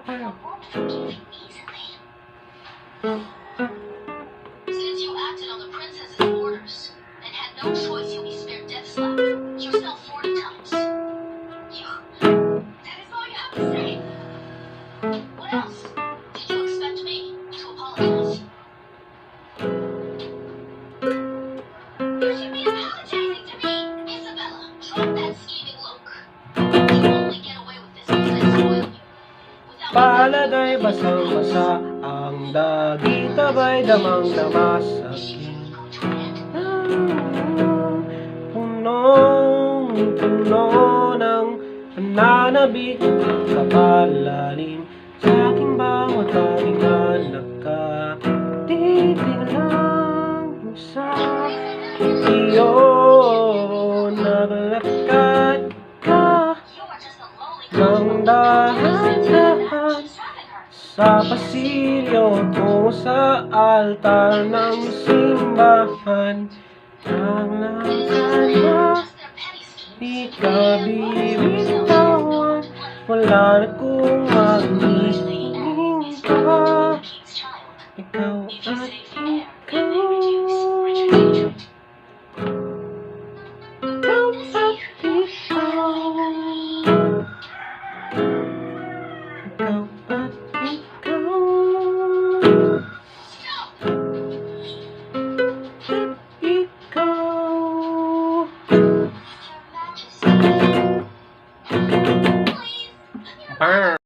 Since you acted on the princess's orders and had no choice, you'll be spared death slap. Yourself 40 times. That is all you have to say. What else? Did you expect me to apologize? You should be apologizing to me, Isabella. Drop that scheming look. You only get away with this because I spoiled you. Palad ay basang-basa, ang dagit aba'y damang-dama sa akin. Punong-puno ng pananabik kapalalim sa aking bawat pahinga. Nakatitig lang sa iyo, naglakad ka ng dahan-dahan sa pasilyo tungo sa altar ng simbahan. Ang lakad na di ka bibitawan, wala na kung magiging ka. Ikaw